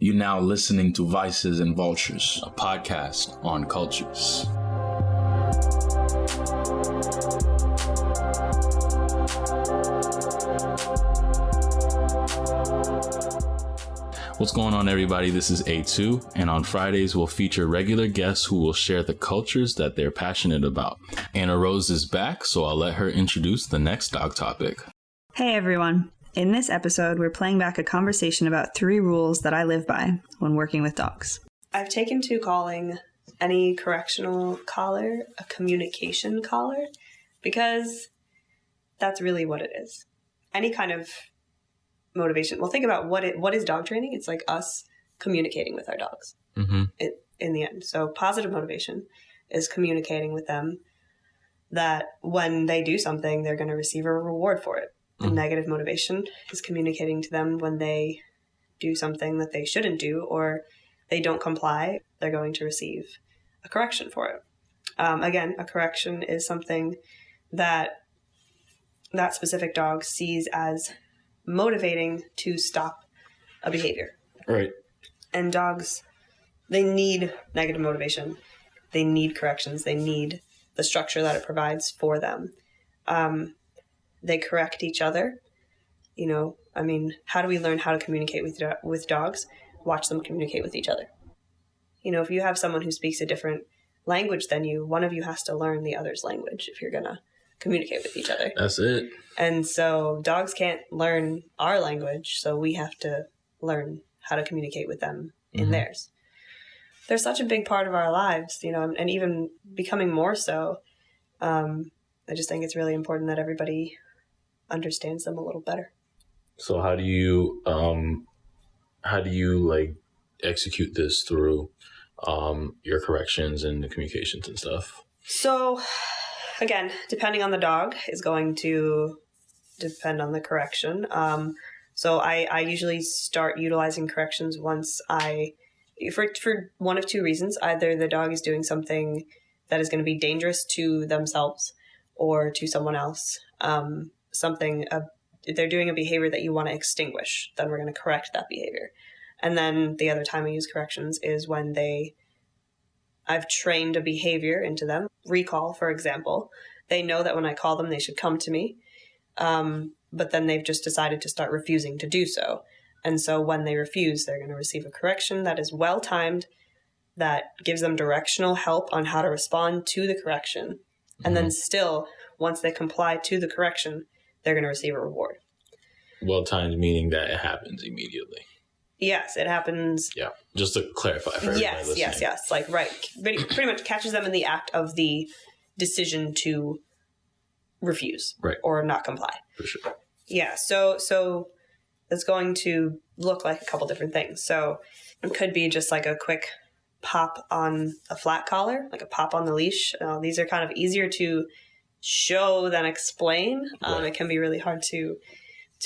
You're now listening to Vices and Vultures, a podcast on cultures. What's going on, everybody? This is A2, and on Fridays we'll feature regular guests who will share the cultures that they're passionate about. Annarose is back, so I'll let her introduce the next dog topic. Hey everyone. In this episode, we're playing back a conversation about 3 rules that I live by when working with dogs. I've taken to calling any correctional collar a communication collar because that's really what it is. Any kind of motivation. Well, think about what is dog training? It's like us communicating with our dogs in the end. So positive motivation is communicating with them that when they do something, they're going to receive a reward for it. And negative motivation is communicating to them when they do something that they shouldn't do or they don't comply, they're going to receive a correction for it. Again, a correction is something that specific dog sees as motivating to stop a behavior. Right. And dogs, they need negative motivation. They need corrections. They need the structure that it provides for them. They correct each other. You know, I mean, how do we learn how to communicate with dogs? Watch them communicate with each other. You know, if you have someone who speaks a different language than you, one of you has to learn the other's language if you're going to communicate with each other. That's it. And so dogs can't learn our language, so we have to learn how to communicate with them in theirs. They're such a big part of our lives, you know, and even becoming more so. I just think it's really important that everybody understands them a little better. So how do you like execute this through your corrections and the communications and stuff? So again, depending on the dog is going to depend on the correction. So I usually start utilizing corrections once for one of 2 reasons. Either the dog is doing something that is going to be dangerous to themselves or to someone else. If they're doing a behavior that you want to extinguish, then we're going to correct that behavior. And then the other time I use corrections is when I've trained a behavior into them. Recall, for example. They know that when I call them, they should come to me. But then they've just decided to start refusing to do so. And so when they refuse, they're going to receive a correction that is well-timed, that gives them directional help on how to respond to the correction. And then still, once they comply to the correction, they're going to receive a reward. Well-timed meaning that it happens immediately. Yes, it happens. Yeah, just to clarify for everybody listening. Yes. Like, right. Pretty much catches them in the act of the decision to refuse or not comply. For sure. Yeah, so it's going to look like a couple different things. So it could be just like a quick pop on a flat collar, like a pop on the leash. These are kind of easier to show than explain. It can be really hard to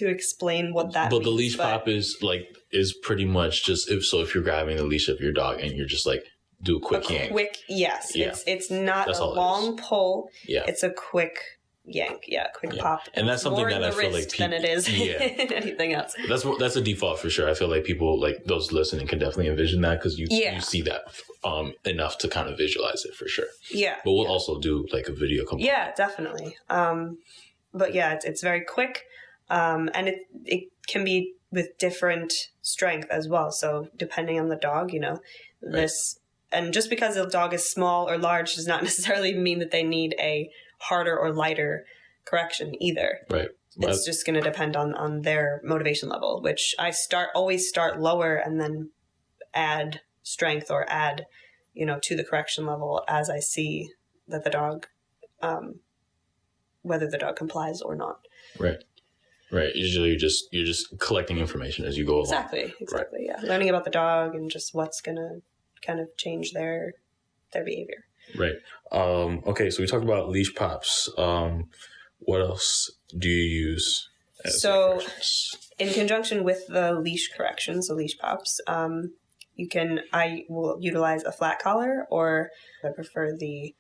explain what that means. But the leash pop is pretty much just if you're grabbing the leash of your dog and you're just like, do a quick yank. Yes. Yeah. It's not a long pull. Yeah. It's a quick yank. Yeah. Quick pop. And that's something that I feel like people, than it is in anything else. That's a default for sure. I feel like people, like those listening, can definitely envision that because you see that enough to kind of visualize it for sure. Yeah. But we'll also do like a video component. Yeah, definitely. But yeah, it's very quick. And it can be with different strength as well. So depending on the dog, you know, and just because the dog is small or large does not necessarily mean that they need a harder or lighter correction either. Right. It's just going to depend on their motivation level, which I always start lower and then add strength or add, you know, to the correction level as I see that the dog, whether the dog complies or not. Right. Usually you're just collecting information as you go along. Exactly. Yeah. Learning about the dog and just what's going to kind of change their behavior. Right. Okay. So we talked about leash pops. What else do you use? So in conjunction with the leash corrections, the leash pops, I will utilize a flat collar, or I prefer to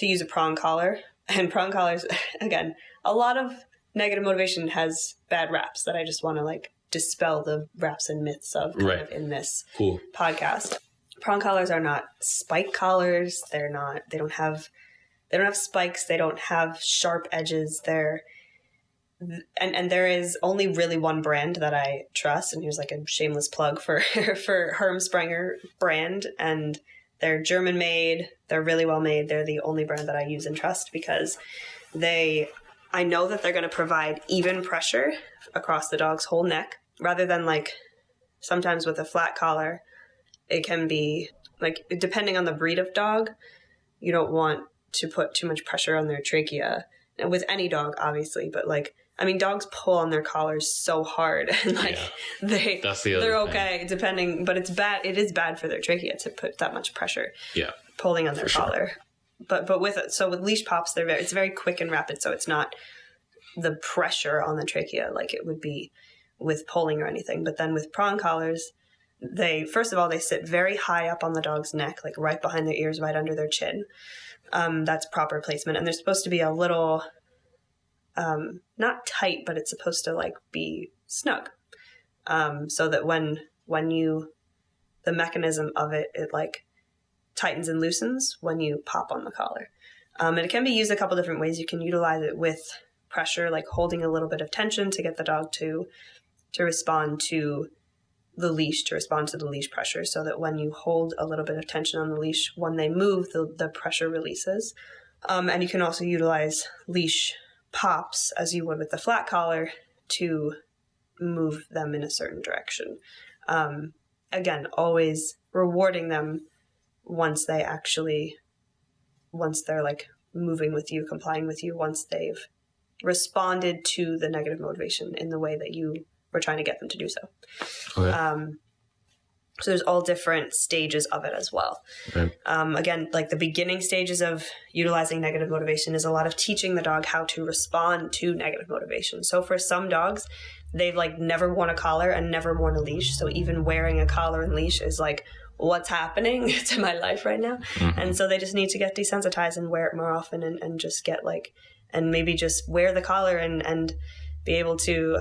use a prong collar. And prong collars, again, a lot of negative motivation has bad raps that I just want to dispel the reps and myths of kind of in this podcast. Prong collars are not spike collars. They don't have spikes. They don't have sharp edges. And there is only really one brand that I trust, and here's like a shameless plug for Hermsprenger brand, and they're German made. They're really well made. They're the only brand that I use and trust because I know that they're going to provide even pressure across the dog's whole neck rather than like sometimes with a flat collar. It can be like, depending on the breed of dog, you don't want to put too much pressure on their trachea with any dog, obviously, but like, I mean, dogs pull on their collars so hard, and like they're okay, depending, but it's bad. It is bad for their trachea to put that much pressure. Yeah, pulling on their collar. But with leash pops, it's very quick and rapid, so it's not the pressure on the trachea like it would be with pulling or anything. But then with prong collars, first of all they sit very high up on the dog's neck, like right behind their ears, right under their chin. That's proper placement, and they're supposed to be a little. Not tight, but it's supposed to like be snug. So that when the mechanism of it like tightens and loosens when you pop on the collar. And it can be used a couple different ways. You can utilize it with pressure, like holding a little bit of tension to get the dog to respond to the leash, pressure, so that when you hold a little bit of tension on the leash, when they move, the pressure releases. And you can also utilize leash pops as you would with the flat collar to move them in a certain direction. Again, always rewarding them once they're like moving with you, complying with you, once they've responded to the negative motivation in the way that you were trying to get them to do so. Okay. So there's all different stages of it as well. Okay. Again, like the beginning stages of utilizing negative motivation is a lot of teaching the dog how to respond to negative motivation. So for some dogs, they've like never worn a collar and never worn a leash. So even wearing a collar and leash is like, what's happening to my life right now? Mm-hmm. And so they just need to get desensitized and wear it more often and just get like, and maybe just wear the collar and be able to,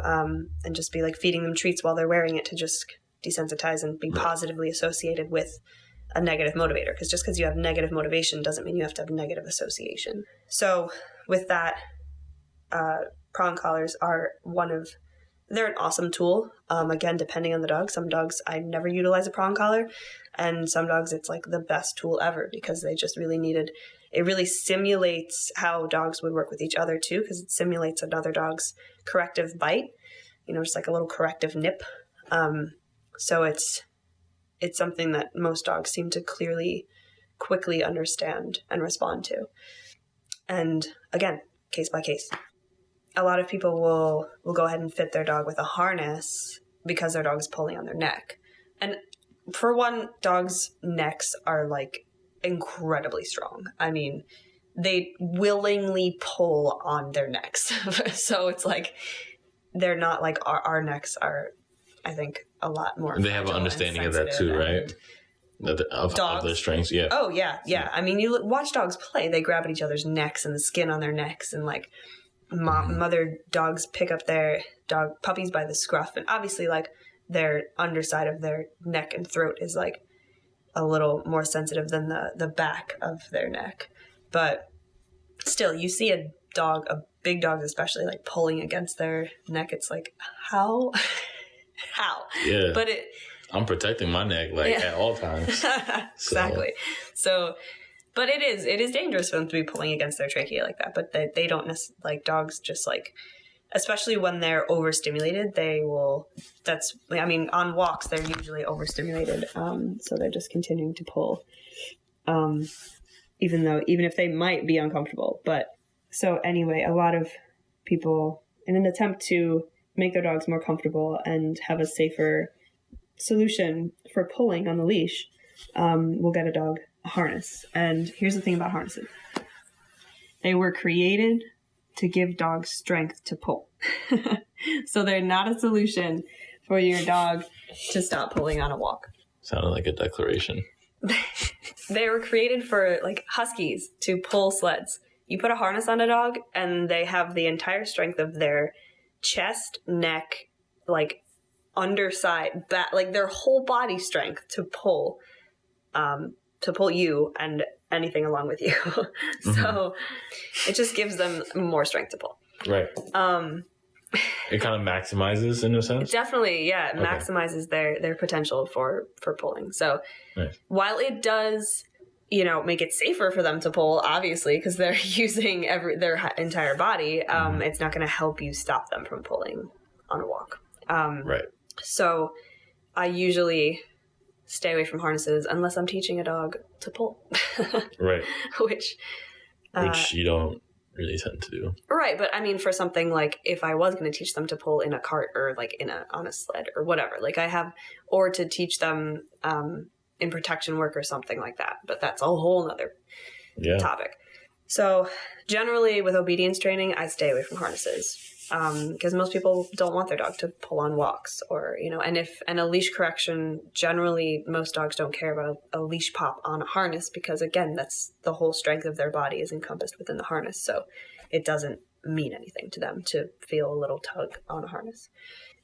and just be like feeding them treats while they're wearing it to just desensitize and be positively associated with a negative motivator. Because just because you have negative motivation doesn't mean you have to have negative association. So with that, prong collars are they're an awesome tool. Again, depending on the dog. Some dogs, I never utilize a prong collar, and some dogs it's like the best tool ever because they just really it really simulates how dogs would work with each other too, because it simulates another dog's corrective bite, just like a little corrective nip. So it's something that most dogs seem to quickly understand and respond to. And again, case by case. A lot of people will go ahead and fit their dog with a harness because their dog is pulling on their neck. And for one, dogs' necks are like incredibly strong. I mean, they willingly pull on their necks. So it's like, they're not like our necks are, I think, a lot more. They have an understanding of that too, right? Of their strengths, yeah. Oh, yeah. I mean, you watch dogs play. They grab at each other's necks and the skin on their necks, and like mother dogs pick up their puppies by the scruff, and obviously like their underside of their neck and throat is like a little more sensitive than the back of their neck. But still, you see a big dog especially, like pulling against their neck. It's like, how? Yeah. But I'm protecting my neck at all times. Exactly. So, but it is dangerous for them to be pulling against their trachea like that. But they don't like dogs just like, especially when they're overstimulated, on walks, they're usually overstimulated. So they're just continuing to pull, even if they might be uncomfortable. But so anyway, a lot of people, in an attempt to make their dogs more comfortable and have a safer solution for pulling on the leash, will get a dog a harness. And here's the thing about harnesses. They were created to give dogs strength to pull. So they're not a solution for your dog to stop pulling on a walk. Sounded like a declaration. They were created for like huskies to pull sleds. You put a harness on a dog and they have the entire strength of their chest, neck, like underside, like their whole body strength to pull you and anything along with you. So it just gives them more strength to pull. Right. It kind of maximizes in a sense? Definitely, yeah. It maximizes their potential for pulling. So while it does, make it safer for them to pull, obviously, because they're using their entire body, it's not going to help you stop them from pulling on a walk. Right. So I usually stay away from harnesses unless I'm teaching a dog to pull. Right. Which you don't really tend to do. Right, but I mean, for something like if I was going to teach them to pull in a cart or like on a sled or whatever, like or to teach them in protection work or something like that. But that's a whole nother topic. So generally with obedience training, I stay away from harnesses. Because most people don't want their dog to pull on walks or, and a leash correction, generally most dogs don't care about a leash pop on a harness because again, that's the whole strength of their body is encompassed within the harness. So it doesn't mean anything to them to feel a little tug on a harness.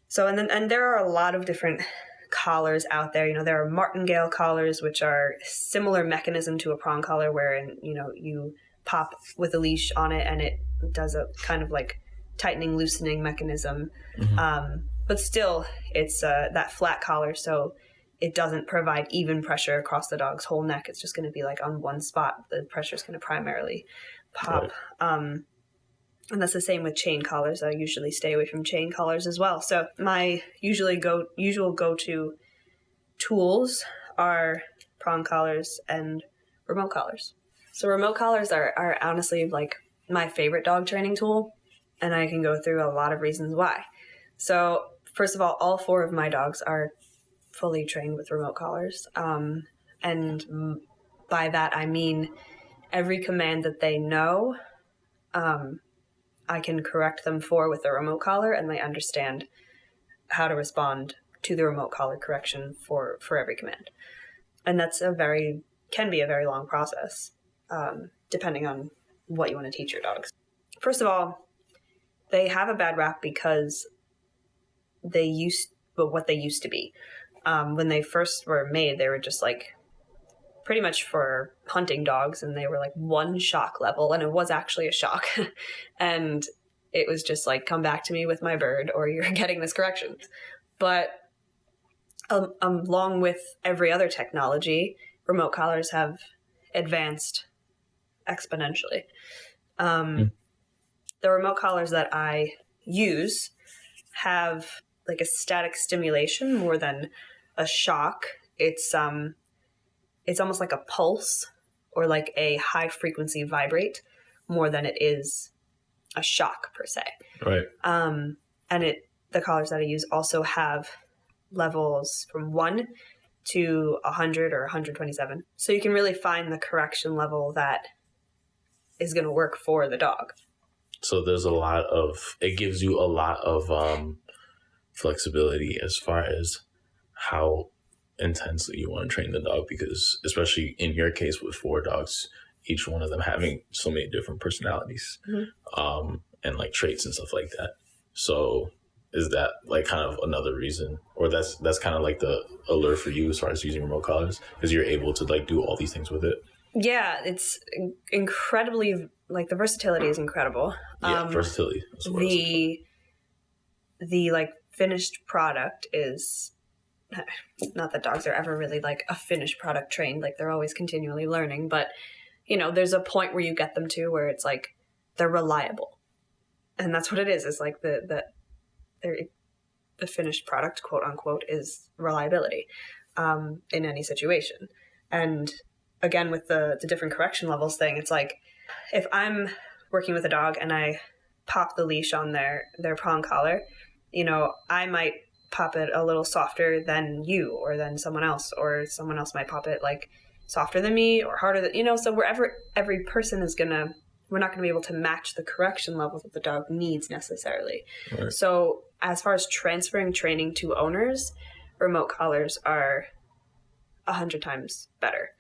So, and there are a lot of different collars out there. There are martingale collars, which are similar mechanism to a prong collar wherein, you pop with a leash on it and it does a kind of like tightening, loosening mechanism. But still, it's that flat collar, so it doesn't provide even pressure across the dog's whole neck. It's just going to be like on one spot. The pressure is going to primarily pop. Right. And that's the same with chain collars. I usually stay away from chain collars as well. So my usual go-to tools are prong collars and remote collars. So remote collars are honestly like my favorite dog training tool. And I can go through a lot of reasons why. So first of all 4 of my dogs are fully trained with remote collars. And by that, I mean every command that they know, I can correct them with a remote collar and they understand how to respond to the remote collar correction for every command. And that's can be a very long process, depending on what you want to teach your dogs. First of all, they have a bad rap because what they used to be. When they first were made, they were just like pretty much for hunting dogs, and they were like 1 shock level, and it was actually a shock. And it was just like, come back to me with my bird or you're getting this correction. But along with every other technology, remote collars have advanced exponentially. The remote collars that I use have like a static stimulation more than a shock. It's almost like a pulse or like a high frequency vibrate more than it is a shock per se. Right. And the collars that I use also have levels from 1 to 100 or 127. So you can really find the correction level that is going to work for the dog. So there's it gives you a lot of flexibility as far as how intensely you want to train the dog, because especially in your case with 4 dogs, each one of them having so many different personalities, and like traits and stuff like that. So is that like kind of another reason, or that's kind of like the allure for you as far as using remote collars, because you're able to like do all these things with it? Yeah, it's incredibly, like the versatility is incredible. Yeah, versatility. The like finished product is, not that dogs are ever really like a finished product trained, like they're always continually learning, but there's a point where you get them to where it's like they're reliable, and that's what it is. It's like the finished product, quote unquote, is reliability in any situation. And again, with the different correction levels thing, it's like if I'm working with a dog and I pop the leash on their prong collar, I might pop it a little softer than you or than someone else, or someone else might pop it like softer than me or harder than, so wherever every person is we're not going to be able to match the correction level that the dog needs necessarily. Right. So as far as transferring training to owners, remote collars are 100 times better,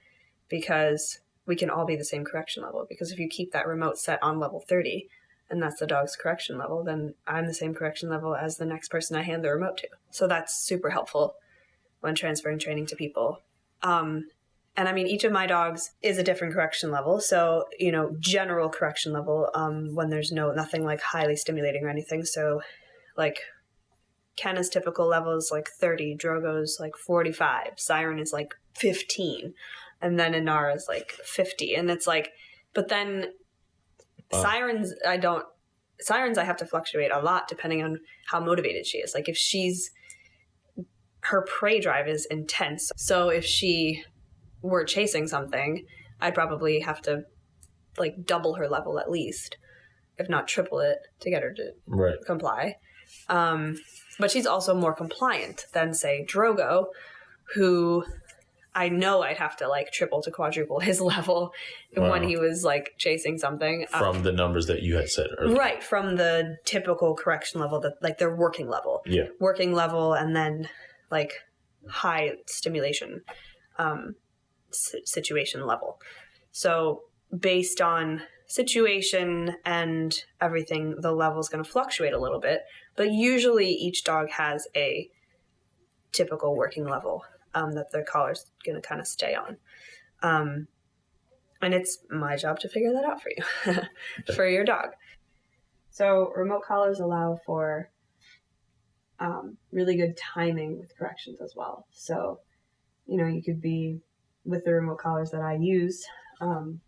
because we can all be the same correction level. Because if you keep that remote set on level 30 and that's the dog's correction level, then I'm the same correction level as the next person I hand the remote to. So that's super helpful when transferring training to people. And I mean, each of my dogs is a different correction level. So, general correction level, when there's nothing like highly stimulating or anything. So like Kenna's typical level is like 30, Drogo's like 45, Siren is like 15, and then Inara is like 50. And it's like, but then Sirens I have to fluctuate a lot depending on how motivated she is. Like if her prey drive is intense. So if she were chasing something, I'd probably have to like double her level at least, if not triple it, to get her to comply. But she's also more compliant than, say, Drogo, who I know I'd have to like triple to quadruple his level when he was like chasing something. From the numbers that you had said earlier. Right, from the typical correction level, that like their working level. Yeah. Working level, and then like high stimulation situation level. So based on situation and everything, the level is going to fluctuate a little bit, but usually each dog has a typical working level that their collar's going to kind of stay on. And it's my job to figure that out for you, for your dog. So remote collars allow for really good timing with corrections as well. So, you could be with the remote collars that I use, you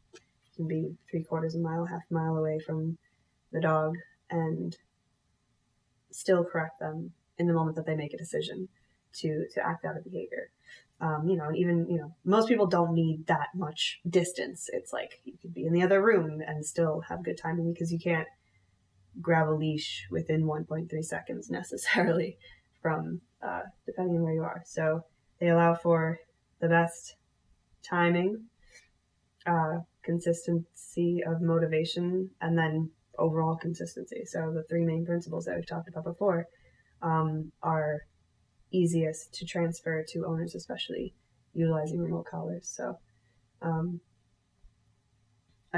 can be 3/4 mile, half a mile away from the dog and still correct them in the moment that they make a decision to act out a behavior. And even, most people don't need that much distance. It's like you could be in the other room and still have good timing, because you can't grab a leash within 1.3 seconds necessarily from, depending on where you are. So they allow for the best timing, consistency of motivation, and then overall consistency. So the three main principles that we've talked about before are easiest to transfer to owners, especially utilizing remote collars. So I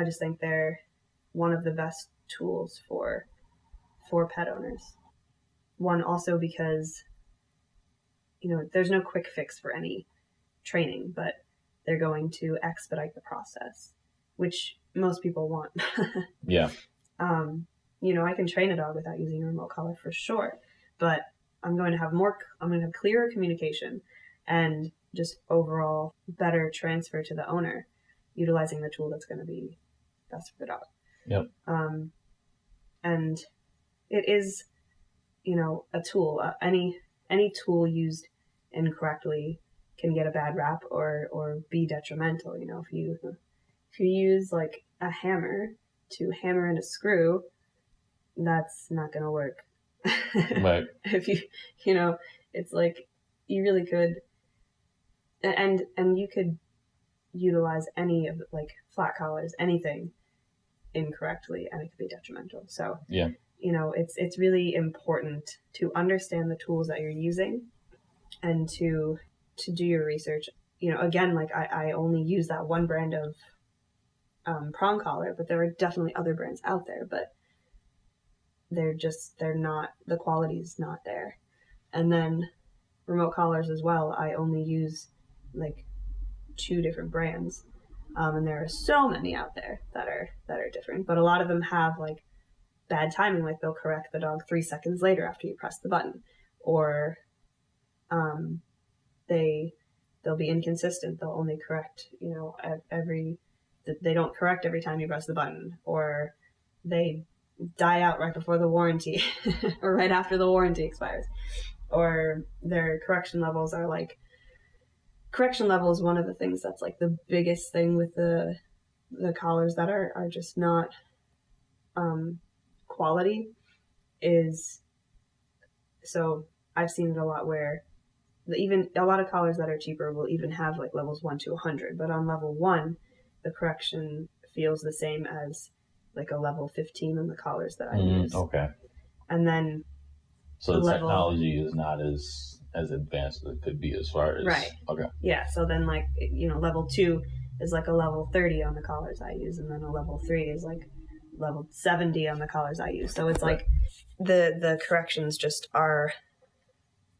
just think they're one of the best tools for pet owners. One, also because there's no quick fix for any training, but they're going to expedite the process, which most people want. Yeah. I can train a dog without using a remote collar for sure, but I'm going to have clearer communication and just overall better transfer to the owner, utilizing the tool that's going to be best for the dog. Yep. And it is, a tool. Any tool used incorrectly can get a bad rap or be detrimental. If you use like a hammer to hammer in a screw, that's not going to work. Right. If it's like you really could, and you could utilize any of like flat collars, anything incorrectly, and it could be detrimental. So yeah, it's really important to understand the tools that you're using and to do your research. Again, like I only use that one brand of prong collar, but there are definitely other brands out there, but they're not, the quality's not there. And then remote collars as well, I only use like 2 different brands, and there are so many out there that are different, but a lot of them have like bad timing, like they'll correct the dog 3 seconds later after you press the button, or they'll be inconsistent. They'll only correct they don't correct every time you press the button, or they die out right before the warranty or right after the warranty expires, or their correction levels are like, correction level is one of the things that's like the biggest thing with the collars that are just not quality. Is, so I've seen it a lot where even a lot of collars that are cheaper will even have like levels 1 to 100, but on level 1 the correction feels the same as like a level 15 on the collars that I use. Okay. And then so the technology is not as advanced as it could be as far as... Right. Okay. Yeah, so then like, level 2 is like a level 30 on the collars I use, and then a level 3 is like level 70 on the collars I use. So it's like the corrections just are,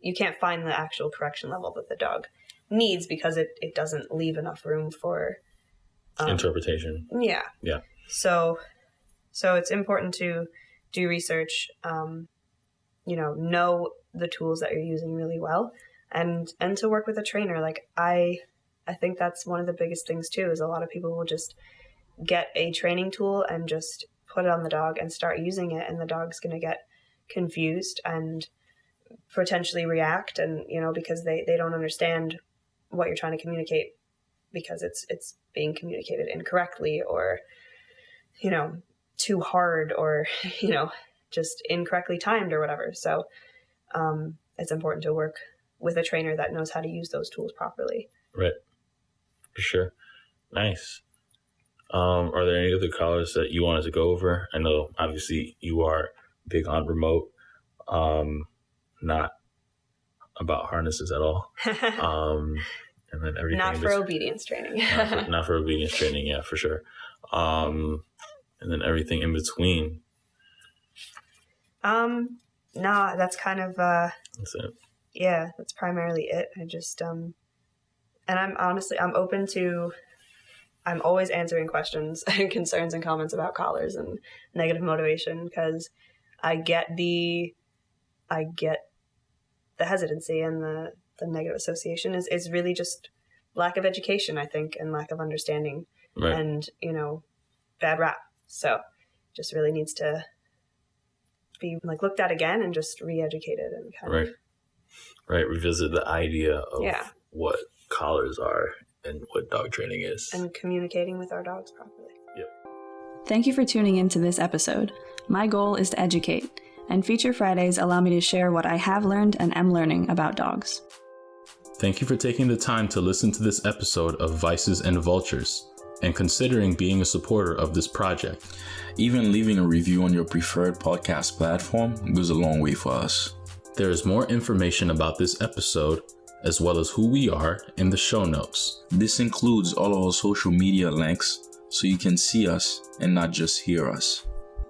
you can't find the actual correction level that the dog needs because it doesn't leave enough room for interpretation. Yeah. Yeah. So it's important to do research, know the tools that you're using really well, and to work with a trainer. Like I think that's one of the biggest things too, is a lot of people will just get a training tool and just put it on the dog and start using it, and the dog's going to get confused and potentially react, and because they don't understand what you're trying to communicate, because it's being communicated incorrectly, or too hard, or just incorrectly timed or whatever. So it's important to work with a trainer that knows how to use those tools properly. Right. For sure. Nice. Are there any other collars that you wanted to go over? I know obviously you are big on remote, not about harnesses at all. And then everything not for obedience training. not for obedience training, yeah, for sure. And then everything in between. No, that's kind of That's it. Yeah, that's primarily it. I just and I'm open to, I'm always answering questions and concerns and comments about collars and negative motivation, because I get the hesitancy, and the negative association is really just lack of education, I think, and lack of understanding, Right. and bad rap. So just really needs to be looked at again and just re-educated and kind of right. Revisit the idea of Yeah. what collars are and what dog training is. and communicating with our dogs properly. Thank you for tuning in to this episode. My goal is to educate, and Feature Fridays allow me to share what I have learned and am learning about dogs. Thank you for taking the time to listen to this episode of Vices and Vultures, and considering being a supporter of this project. Even leaving a review on your preferred podcast platform goes a long way for us. There is more information about this episode, as well as who we are, in the show notes. This includes all our social media links, so you can see us and not just hear us.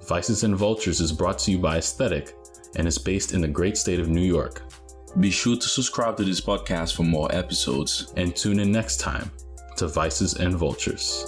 Vices and Vultures is brought to you by Aesthetic and is based in the great state of New York. Be sure to subscribe to this podcast for more episodes. And tune in next time to Vices and Vultures.